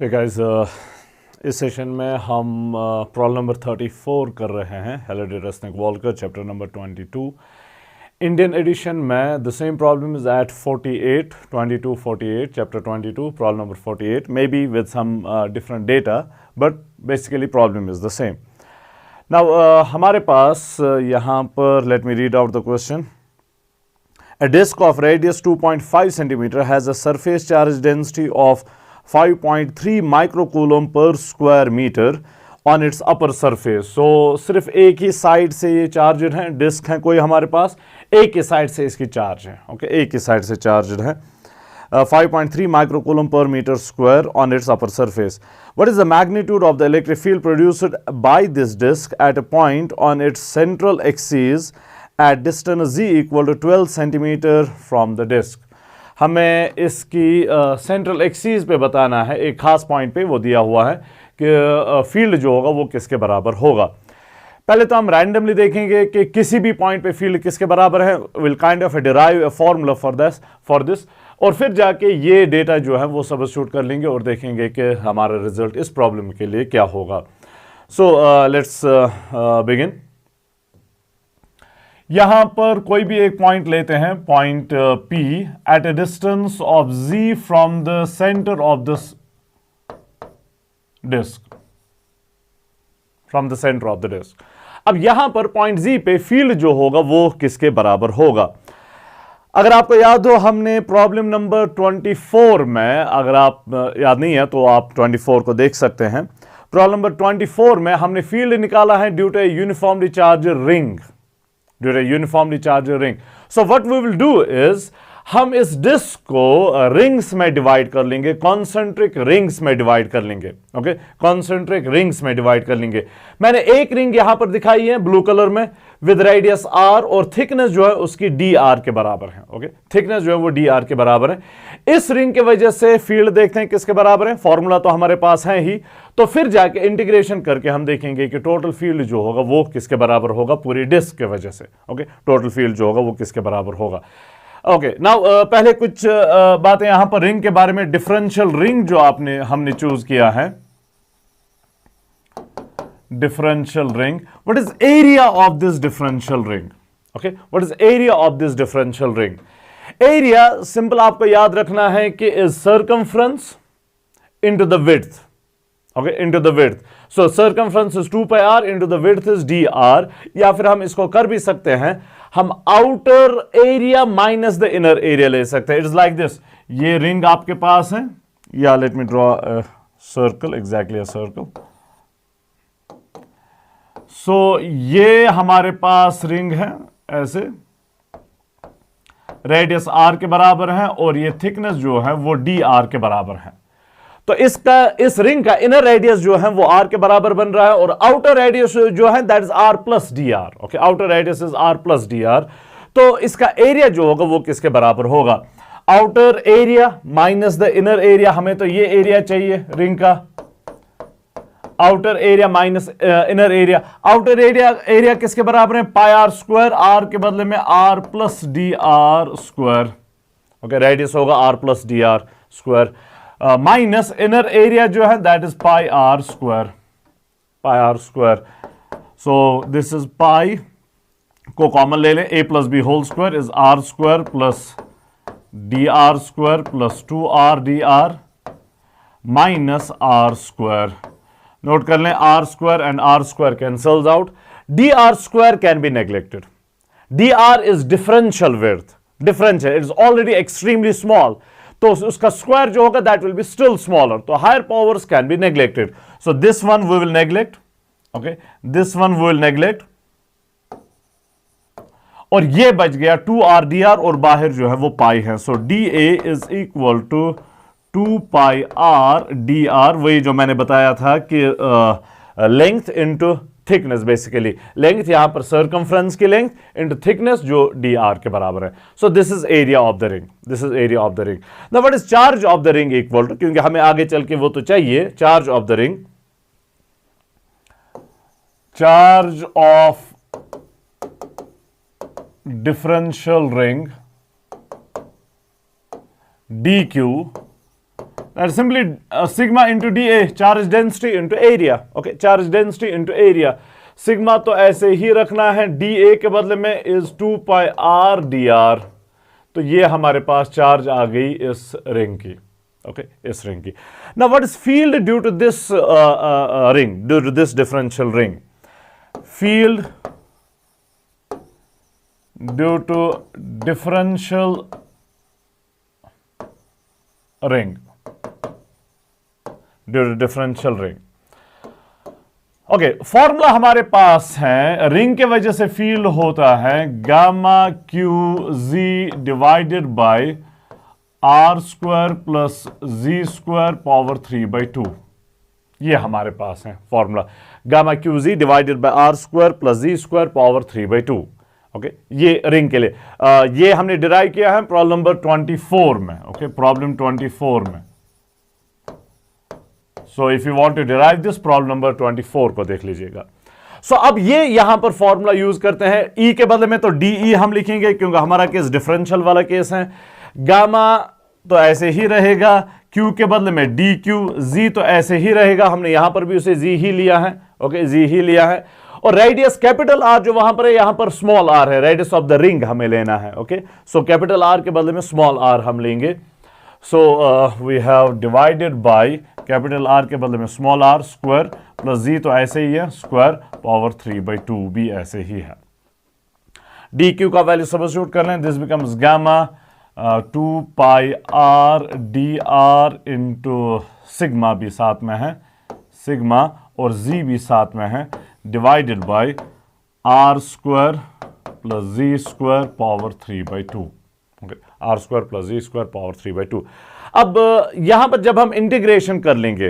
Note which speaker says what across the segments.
Speaker 1: Hey guys, इस session में हम प्रॉब्लम नंबर 34 कर रहे हैं Halliday Resnick Walker chapter number 22 Indian edition में the same problem is at 48 22 48 chapter 22 problem number 48 may be with some different data but basically problem is the same. Now हमारे पास यहाँ पर let me read out the question. A disk of radius 2.5 centimeter has a surface charge density of 5.3 microcoulomb per square meter on its upper surface. So सिर्फ एक ही side से ये charged है, disc है कोई हमारे पास, एक ही साइड से इसकी चार्ज है. ओके, एक ही साइड से चार्जड है. 5.3 microcoulomb per meter square on its upper surface. What is the magnitude of the electric field produced by this disk at a point on its central axis at distance z equal to 12 centimeter from the disk? हमें इसकी central axis पे बताना है, एक खास point पे वो दिया हुआ है कि फील्ड जो होगा वो किसके बराबर होगा. पहले तो हम रैंडमली देखेंगे कि किसी भी पॉइंट पे फील्ड किसके बराबर है. Will kind of derive a formula for this और फिर जाके ये डेटा जो है वो सब्स्टिट्यूट कर लेंगे और देखेंगे कि हमारा रिजल्ट इस प्रॉब्लम के लिए क्या होगा. So let's begin. यहां पर कोई भी एक पॉइंट लेते हैं, point P at a distance of Z from the centre of this disc, from the centre of the disc. अब यहां पर पॉइंट Z पे फील्ड जो होगा वो किसके बराबर होगा. अगर आपको याद हो, हमने प्रॉब्लम नंबर 24 में, अगर आप याद नहीं है तो आप 24 को देख सकते हैं. प्रॉब्लम नंबर 24 में हमने फील्ड निकाला है due to a uniformly charge ring. Due to a uniformly charged ring. So what we will do is हम इस डिस्क को रिंग्स में डिवाइड कर लेंगे, कॉन्सेंट्रिक रिंग्स में डिवाइड कर लेंगे. ओके, कॉन्सेंट्रिक रिंग्स में डिवाइड कर लेंगे. मैंने एक रिंग यहां पर दिखाई है ब्लू कलर में विद रेडियस r और थिकनेस जो है उसकी dr के बराबर है. ओके, थिकनेस जो है वो dr के बराबर है. इस रिंग की वजह से फील्ड देखते हैं किसके बराबर है. फॉर्मूला तो हमारे पास है ही, तो फिर जाके इंटीग्रेशन करके हम देखेंगे कि टोटल फील्ड जो होगा वो किसके बराबर होगा पूरी डिस्क के वजह से. ओके, टोटल फील्ड जो होगा वो किसके बराबर होगा. ओके, नाउ पहले कुछ बातें यहां पर रिंग के बारे में. डिफरेंशियल रिंग जो हमने चूज किया है, differential ring. What is area of this differential ring? Okay, what is area of this differential ring? Area simple आपको याद रखना है कि is circumference into the width. Okay, into the width. So circumference is 2 pi r into the width is dr. या फिर हम इसको कर भी सकते हैं, हम outer area minus the inner area ले सकते हैं. It's like this. ये रिंग आपके पास है, या let me draw circle, exactly a circle. So ये हमारे पास रिंग है, ऐसे रेडियस r के बराबर है और ये थिकनेस जो है वो dr के बराबर है. तो इस रिंग का इनर रेडियस जो है वो r के बराबर बन रहा है और आउटर रेडियस जो है that is r plus dr. Okay, outer radius is r plus dr. तो इसका एरिया जो होगा वो किसके बराबर होगा? Outer area minus the inner area. हमें तो ये एरिया चाहिए रिंग का, outer area minus inner area. Outer area किसके बराबर है? पाई आर स्क्वायर, आर के बदले में r plus dr square. Okay, radius होगा r plus dr square minus inner area जो है that is pi r square, pi r square. So this is pi को कॉमन ले लें, a plus b whole square is r square plus dr square plus 2r dr minus r square. Note कर लें, r square and r square cancels out. dr square can be neglected. dr is differential width, differential, it is already extremely small, तो उसका square जो होगा that will be still smaller. तो higher powers can be neglected. So this one we will neglect. Okay, this one we will neglect और ये बच गया 2r dr और बाहर जो है वो पाई है. So dA is equal to 2 pi r dr. वही जो मैंने बताया था कि length into thickness, basically length यहां पर सर्कमफ्रेंस की लेंथ इनटू थिकनेस जो dr के बराबर है. So this is area of the ring, this is area of the ring. Now what is charge of the ring equal to, क्योंकि हमें आगे चल के वो तो चाहिए. Charge of the ring, charge of differential ring dq That's simply sigma into dA, charge density into area. Okay, charge density into area. Sigma तो ऐसे ही रखना है, dA के बदले में इज 2 पाई r dr. तो ये हमारे पास चार्ज आ गई इस रिंग की. ओके, इस रिंग की. Now what is field due to this ring, due to this differential ring? Field due to differential ring, due to differential ring. Okay, formula हमारे पास है, रिंग के वजह से फील्ड होता है gamma q z divided by r square plus z square power 3/2. ये हमारे पास है formula, gamma q z divided by r square plus z square power 3/2. Okay, ये रिंग के लिए ये हमने डिराइव किया है प्रॉब्लम नंबर 24 में. ओके, प्रॉब्लम 24 में. So if you want to derive this, problem number 24 को देख लीजिएगा. सो अब ये यहां पर फॉर्मूला यूज करते हैं. ई के बदले में तो डी हम लिखेंगे क्योंकि हमारा केस डिफरेंशियल वाला केस है. गामा तो ऐसे ही रहेगा, क्यू के बदले में डी क्यू, जी तो ऐसे ही रहेगा, हमने यहां पर भी उसे जी ही लिया है. ओके, जी ही लिया है. और रेडियस कैपिटल आर जो वहां पर है, यहां पर स्मॉल आर है, रेडियस ऑफ द रिंग हमें लेना है. ओके, सो कैपिटल आर के बदले में स्मॉल आर हम लेंगे. So we have divided by capital r के बदले में small r square plus z तो ऐसे ही है, स्क्वायर पावर 3/2 भी ऐसे ही है. डी क्यू का वैल्यू सब्स्टिट्यूट कर लें, this becomes gamma 2 pi are d are into sigma भी साथ में है, सिग्मा और जी भी साथ में है, divided by r square plus z square power 3/2. R square plus z square power 3/2. अब यहां पर जब हम इंटीग्रेशन कर लेंगे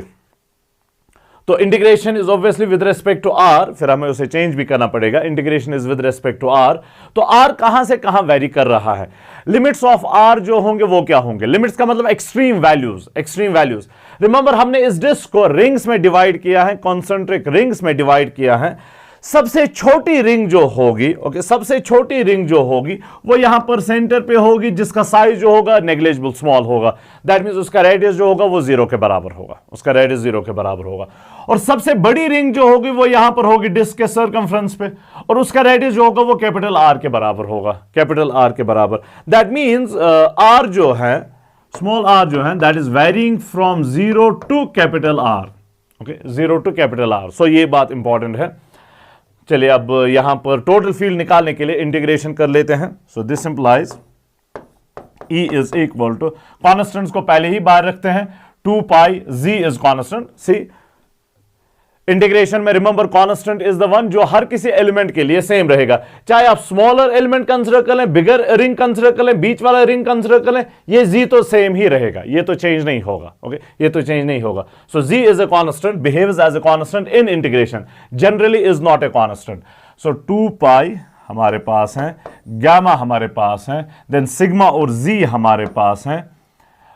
Speaker 1: तो integration is obviously with respect to r, फिर हमें उसे चेंज भी करना पड़ेगा. Integration is with respect to r, तो आर कहां से कहां वेरी कर रहा है. लिमिट्स ऑफ आर जो होंगे वो क्या होंगे? लिमिट्स का मतलब extreme values, extreme values. Remember हमने इस डिस्क को रिंग्स में डिवाइड किया है, कॉन्सेंट्रिक रिंग्स में डिवाइड किया है. सबसे छोटी रिंग जो होगी, ओके, सबसे छोटी रिंग जो होगी वो यहां पर सेंटर पे होगी, जिसका साइज जो होगा नेग्लिजिबल स्मॉल होगा. दैट मींस उसका रेडियस जो होगा वो 0 के बराबर होगा, उसका रेडियस 0 के बराबर होगा. और सबसे बड़ी रिंग जो होगी वो यहां पर होगी डिस्क के सर्कमफ्रेंस पे, और उसका रेडियस जो होगा वो कैपिटल आर के बराबर होगा, कैपिटल आर के बराबर. दैट मींस आर जो है, स्मॉल आर जो है, that is varying from 0 to capital R. Okay, 0 to capital R. So ये बात इंपॉर्टेंट है. चलिए अब यहां पर टोटल फील्ड निकालने के लिए इंटीग्रेशन कर लेते हैं. So this implies E is equal to, constants को पहले ही बाहर रखते हैं, 2 pi z is constant. See integration में remember constant is the one जो हर किसी एलिमेंट के लिए सेम रहेगा, चाहे आप स्मॉलर एलिमेंट कंसीडर कर लें, बिगर रिंग कंसीडर कर लें, बीच वाला रिंग कंसीडर कर लें, ये जी तो सेम ही रहेगा, ये तो चेंज नहीं होगा. ओके, ये तो चेंज नहीं होगा. So z is a constant, behaves as a constant in integration, generally is not a constant. So 2 pi हमारे पास है, गामा हमारे पास है, देन सिग्मा और जी हमारे पास है,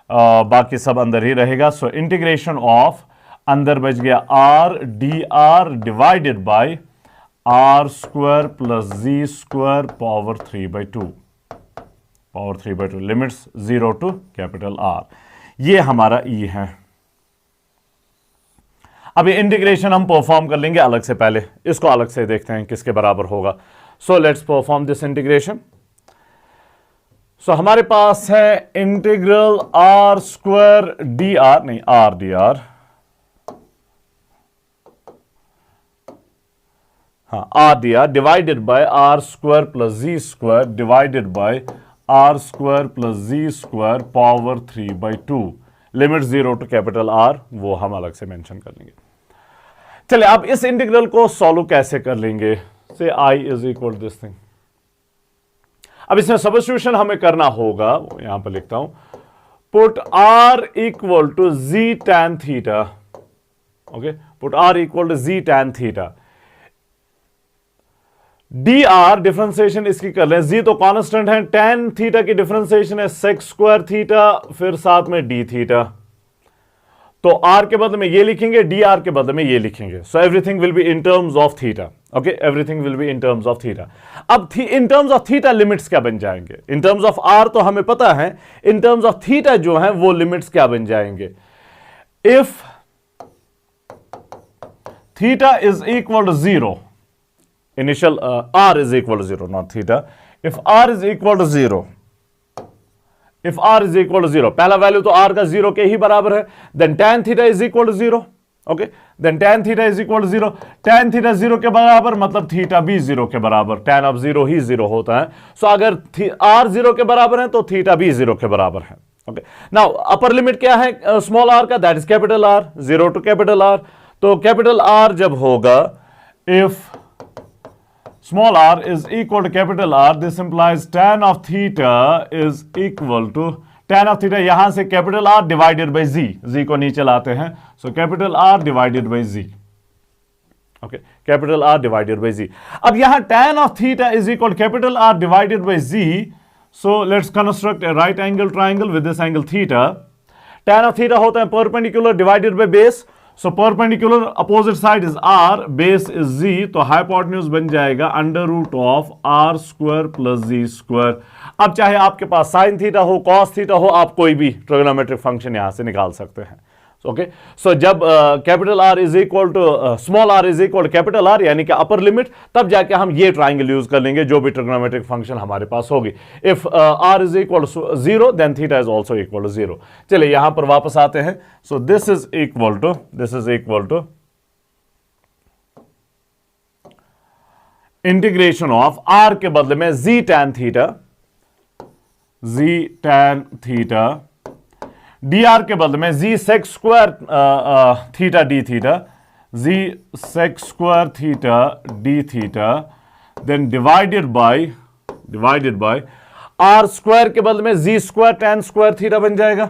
Speaker 1: बाकी सब अंदर ही रहेगा. सो इंटीग्रेशन ऑफ, अंदर बच गया r d r divided by r square plus z square power 3/2, power 3/2. Limits 0 to capital r. ये हमारा ई है. अभी इंटीग्रेशन हम परफॉर्म कर लेंगे अलग से, पहले इसको अलग से देखते हैं किसके बराबर होगा. So let's perform this integration. So हमारे पास है integral r square d r, नहीं आर डी आर, हाँ r d r divided by r square plus z square divided by r square plus z square power 3/2. Limit 0 to capital R वो हम अलग से mention कर लेंगे. चलिए अब इस इंटीग्रल को सॉल्व कैसे कर लेंगे. से I is equal this thing. अब इसमें सब्स्टिट्यूशन हमें करना होगा, यहां पर लिखता हूं, put r equal to z tan theta. Okay, put r equal to z tan theta. D r differentiation इसकी कर लें, जी तो कांस्टेंट है, टैन थीटा की डिफरेंशिएशन है सेक स्क्वायर थीटा, फिर साथ में डी थीटा. तो आर के बदले में ये लिखेंगे, डी आर के बदले में ये लिखेंगे. So everything will be in terms of theta. Okay, everything will be in terms of theta. अब in terms of theta limits क्या बन जाएंगे? इन टर्म्स ऑफ आर तो हमें पता है, इन टर्म्स ऑफ थीटा जो है वो लिमिट्स क्या बन जाएंगे? if theta is equal to 0, initial r is equal to 0, not theta, if r is equal to 0, if r is equal to 0, पहला वैल्यू तो r का 0 के ही बराबर है, then tan theta is equal to 0, okay, then tan theta is equal to 0, tan theta 0 के बराबर मतलब theta भी 0 के बराबर, tan of 0 ही 0 होता है, so अगर r 0 के बराबर है तो थीटा भी 0 के बराबर है, okay. Now अपर लिमिट क्या है स्मॉल r का, that is capital R, 0 to capital R, तो कैपिटल R जब होगा, if small r is equal to capital R, this implies tan of theta is equal to, tan of theta यहां से capital R divided by z, z को नीचे लाते हैं, so capital R divided by z, okay, capital R divided by z. अब यहां tan of theta is equal to capital R divided by z, so let's construct a right angle triangle with this angle theta. Tan of theta होता है perpendicular divided by base, so perpendicular opposite side is r, base is z, तो hypotenuse बन जाएगा under root of r square plus z square. अब चाहे आपके पास sine theta हो, कॉस थीटा हो, आप कोई भी ट्रिग्नोमेट्रिक फंक्शन यहां से निकाल सकते हैं. ओके, सो जब capital R is equal to small r is equal to capital R यानी कि अपर लिमिट, तब जाके हम ये ट्राइंगल यूज कर लेंगे जो भी ट्रिग्नोमेट्रिक फंक्शन हमारे पास होगी. If r is equal to 0 then theta is also equal to 0. चलिए यहां पर वापस आते हैं. So this is equal to integration of r के बदले में z tan थीटा dr के बदले में z sec square theta d theta, z sec square theta d theta, then divided by r square के बदले में z square tan square theta बन जाएगा,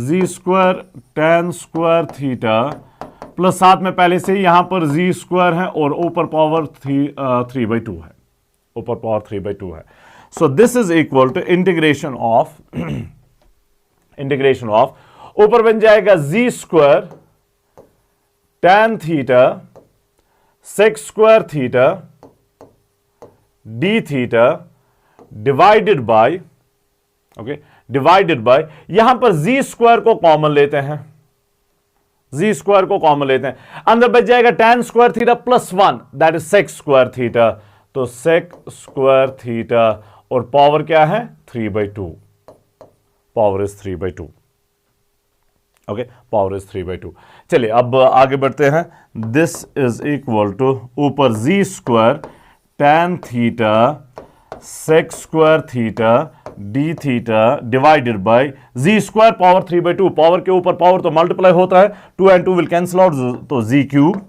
Speaker 1: z square tan square theta, plus साथ में पहले से ही यहां पर z स्क्वायर है और ऊपर पावर 3/2 है, ऊपर पावर 3/2 है. So this is equal to integration of ऊपर बन जाएगा z square tan theta sec square theta d theta divided by यहां पर z स्क्वायर को कॉमन लेते हैं, अंदर बच जाएगा tan square theta plus 1 that is sec square theta, तो sec स्क्वायर थीटा और पावर क्या है 3/2, power is 3/2. Okay, power is 3/2. चलिए अब आगे बढ़ते हैं. दिस इज इक्वल टू ऊपर z square tan theta sec square theta d theta divided bye z square power 3/2, power के ऊपर पावर तो मल्टीप्लाई होता है, 2 and 2 विल कैंसिल आउट, तो z cube.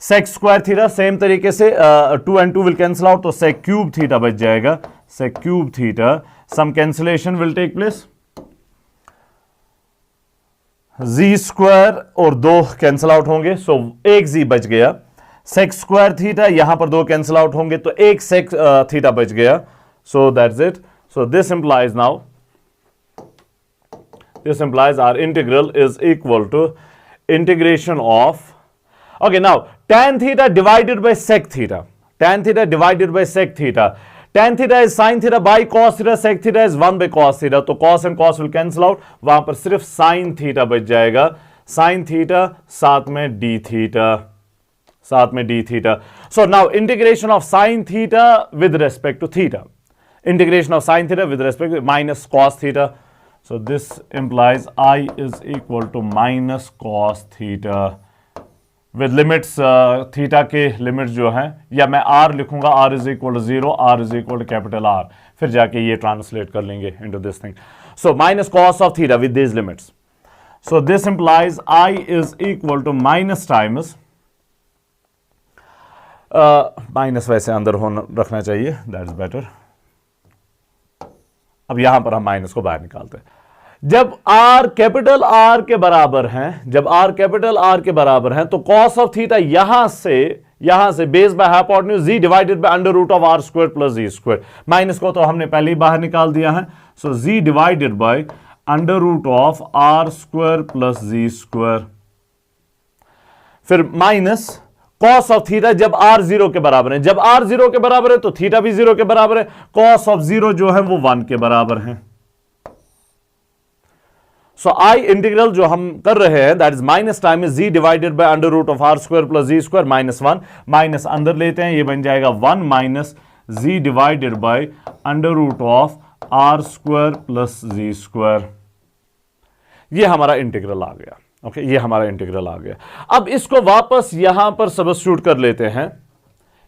Speaker 1: sec square theta same तरीके से 2 and 2 will cancel out, तो sec cube theta बच जाएगा, sec cube theta. Some cancellation will take place, z square और 2 कैंसिल आउट होंगे, सो एक z बच गया. sec स्क्वायर थीटा यहां पर 2 कैंसिल आउट होंगे तो एक sec थीटा बच गया. So that's it. So this implies our integral is equal to integration of, okay, now tan theta divided by sec theta, tan theta divided by sec theta, tan theta is sin theta by cos theta, sec theta is 1 by cos theta, तो cos and cos will cancel out, वहां पर सिर्फ sin theta बच जाएगा, sin theta साथ में d theta. So now integration of sin theta with respect to theta, integration of sin theta with respect to minus cos theta. So this implies I is equal to minus cos theta with limits, theta के limits जो हैं, या मैं r लिखूंगा, r is equal to 0, r is equal to capital R, फिर जाके ये translate कर लेंगे into this thing. So minus cos of theta with this limits. So this implies I is equal to minus times, minus वैसे अंदर होना रखना चाहिए, दैट इज बेटर. अब यहां पर हम माइनस को बाहर निकालते हैं. जब r कैपिटल R के बराबर हैं, तो cos ऑफ थीटा यहां से base by hypotenuse z divided by under root of r square plus z square. Minus को तो हमने पहले ही बाहर निकाल दिया है, so z divided by under root of r square plus z square. फिर माइनस cos ऑफ थीटा जब r 0 के बराबर है, जब r 0 के बराबर है तो थीटा भी 0 के बराबर है, cos ऑफ 0 जो है वो 1 के बराबर है. सो आई इंटीग्रल जो हम कर रहे हैं that is minus time is z divided by under root of r square plus z square minus 1, minus अंदर लेते हैं, ये बन जाएगा 1 minus z divided by under root of r square plus z square. ये हमारा इंटीग्रल आ गया। Okay, ये हमारा इंटीग्रल आ गया। अब इसको वापस यहां पर सब्स्टिट्यूट कर लेते हैं,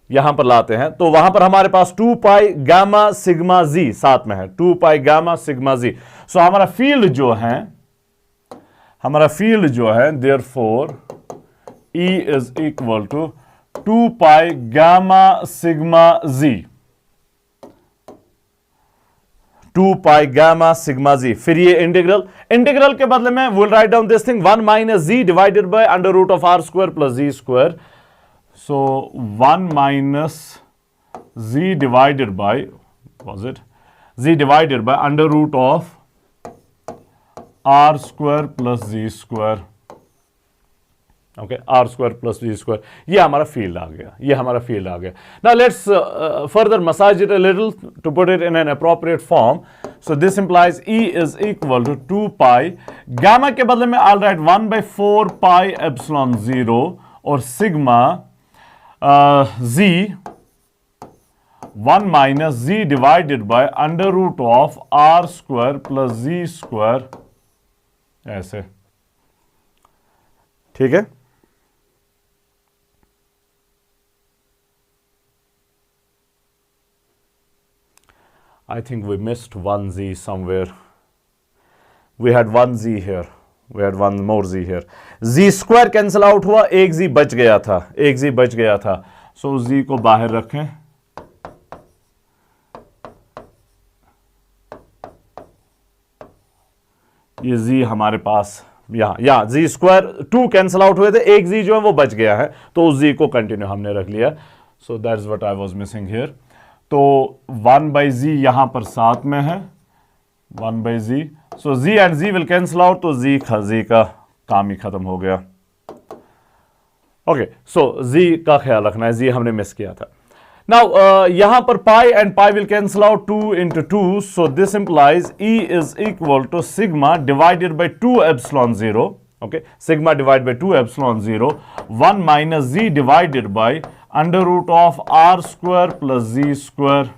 Speaker 1: यहां पर लाते हैं, तो वहां पर हमारे पास 2 पाई गामा सिग्मा जी साथ में है, 2 पाई गामा सिग्मा जी। सो हमारा फील्ड जो है therefore E is equal to 2 pi gamma sigma z, 2 pi gamma sigma z. फिर ये इंटीग्रल के बदले में will write down this thing 1 minus z divided by under root of r square plus z square. So 1 minus z divided by under root of r square plus z square. Okay, r square plus z square, ये हमारा field आ गया, now let's further massage it a little to put it in an appropriate form. So this implies E is equal to 2 pi gamma के बदले में all right 1/4 पाई epsilon 0 और sigma z 1 minus z divided by under root of r square plus z square, ऐसे। ठीक है, I think we missed 1z somewhere. We had 1z here. We had one more z here. Z square cancel out हुआ, एक z बच गया था, So z को बाहर रखें, ये z हमारे पास यहाँ z स्क्वायर 2 कैंसिल आउट हुए थे, एक z जो है वो बच गया है, तो उस z को कंटिन्यू हमने रख लिया। So that is what I was missing here. तो 1/z यहां पर साथ में है, 1/z, so z and z will cancel out, तो z का काम ही खत्म हो गया। ओके, सो z का ख्याल रखना है, z हमने मिस किया था। नाउ यहां पर pi and pi will cancel out, 2 into 2, so this implies E is equal to sigma divided by 2 epsilon 0। Okay, sigma divide by 2 epsilon 0, 1 minus z divided by under root of r square plus z square.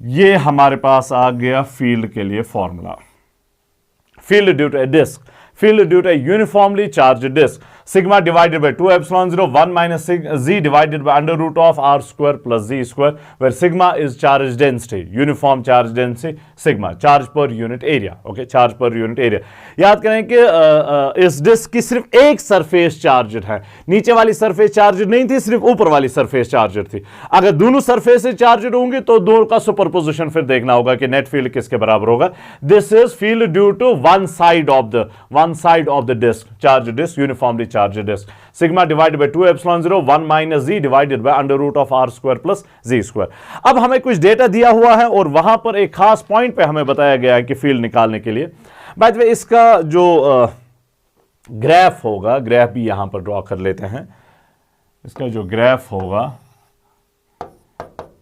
Speaker 1: ये हमारे पास आ गया field के लिए formula. Field due to a disc, field due to a uniformly charge disc, sigma divided by 2 epsilon 0, 1 minus z divided by under root of r square plus z square, where sigma is charge density, uniform charge density, sigma charge per unit area. Okay, charge per unit area. याद करें कि इस disc की सिर्फ एक surface charge है, नीचे वाली सरफेस चार्ज नहीं थी, सिर्फ ऊपर वाली सरफेस चार्ज थी। अगर दोनों सरफेस चार्ज होंगी तो दोनों का सुपरपोजिशन फिर देखना होगा कि नेट फील्ड किसके बराबर होगा। This is field due to one side of the disc, charge disc, uniformly charge disc. Sigma divided by 2 epsilon 0, 1 minus z divided by under root of r square plus z square. अब हमें कुछ data दिया हुआ है और वहां पर एक खास पॉइंट पे हमें बताया गया है कि फील्ड निकालने के लिए, बाय द वे इसका जो ग्राफ होगा, ग्राफ भी यहां पर ड्रॉ कर लेते हैं। इसका जो ग्राफ होगा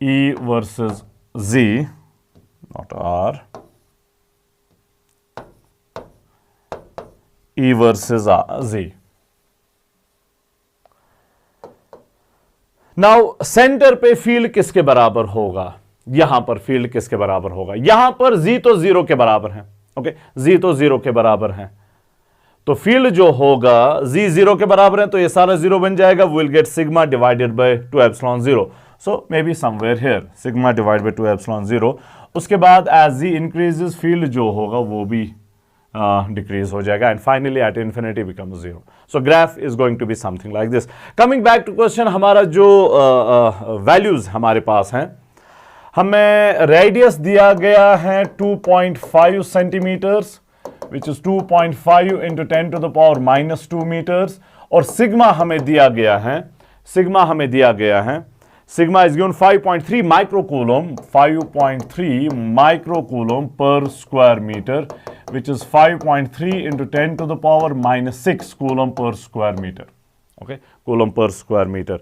Speaker 1: E versus Z, not R, E versus Z। Now centre पे फील्ड किसके बराबर होगा, यहां पर फील्ड किसके बराबर होगा, यहां पर Z तो 0 के बराबर है। ओके, Z तो 0 के बराबर है, तो फील्ड जो होगा Z 0 के बराबर है, तो ये सारा 0 बन जाएगा। Will get sigma divided by 2 epsilon 0, so may be somewhere here sigma divide by 2 epsilon 0। उसके बाद एज Z इंक्रीजेस, फील्ड जो होगा वो भी डिक्रीज हो जाएगा, and finally at infinity becomes 0। So graph is going to be something like this. Coming back to question, हमारा जो वैल्यूज हमारे पास हैं, हमें रेडियस दिया गया है 2.5 centimetres, which is 2.5 into 10 to the power -2 metres, और सिग्मा हमें दिया गया है, sigma is given 5.3 microcoulomb, 5.3 microcoulomb per square metre, which is 5.3 into 10 to the power -6 coulomb per square metre. Okay, coulomb per square metre.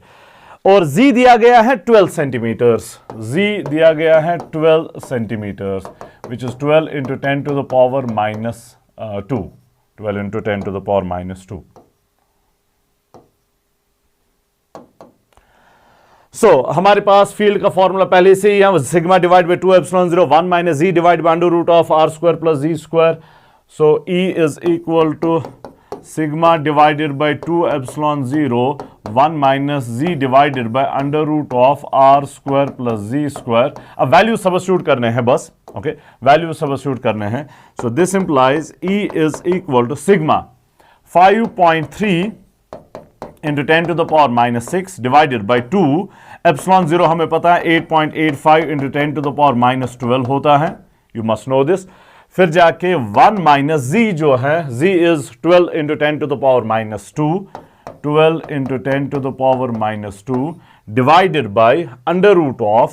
Speaker 1: और Z दिया गया है 12 centimetres, Z दिया गया है 12 centimetres, which is 12 into 10 to the power 2, 12 into 10 to the power minus 2. हमारे पास field का formula पहले से ही है, sigma divide by 2 epsilon 0 1 minus z divide by under root of r square plus z square. So E is equal to sigma divided by 2 epsilon 0 1 minus z divided by under root of r square plus z square. अब value substitute करने हैं बस. Okay, value substitute करने हैं. So this implies E is equal to sigma 5.3 into 10 to the power minus 6 divided by 2 epsilon 0 हमें पता है 8.85 into 10 to the power minus 12 होता है. You must know this. फिर जाके 1 minus z जो है, z is 12 into 10 to the power minus 2, 12 into 10 to the power minus 2 divided by under root of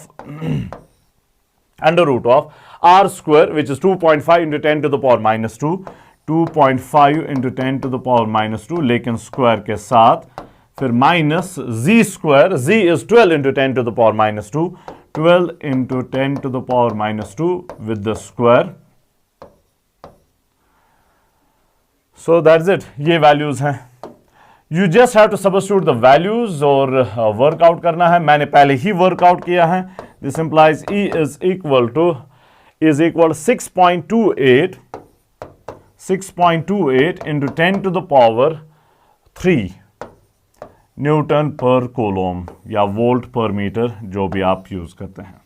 Speaker 1: r square which is 2.5 into 10 to the power minus 2, 2.5 into 10 to the power minus 2 लेकिन square के साथ, फिर minus z square, z is 12 into 10 to the power minus 2, 12 into 10 to the power minus 2 with the square. So that's it. ये values हैं. You just have to substitute the values और workout करना है. मैंने पहले ही वर्कआउट किया है. This implies E is equal 6.28 into 10 to the power 3 Newton पर कोलोम या वोल्ट पर मीटर, जो भी आप यूज करते हैं.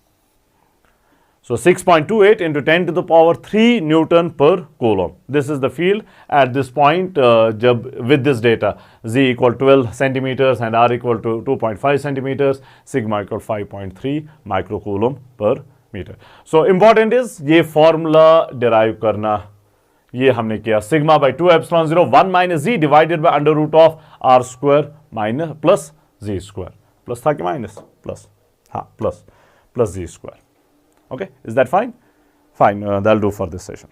Speaker 1: So 6.28 into 10 to the power 3 Newton per coulomb. This is the field at this point with this data. Z equal 12 centimeters and R equal to 2.5 centimeters. Sigma equal 5.3 microcoulomb per meter. So important is ये formula derive करना. ये हमने किया sigma by 2 epsilon 0 1 minus z divided by under root of r square minus plus z square. Plus था कि minus? Plus. हाँ, plus z square. Okay, is that fine? Fine, that'll do for this session.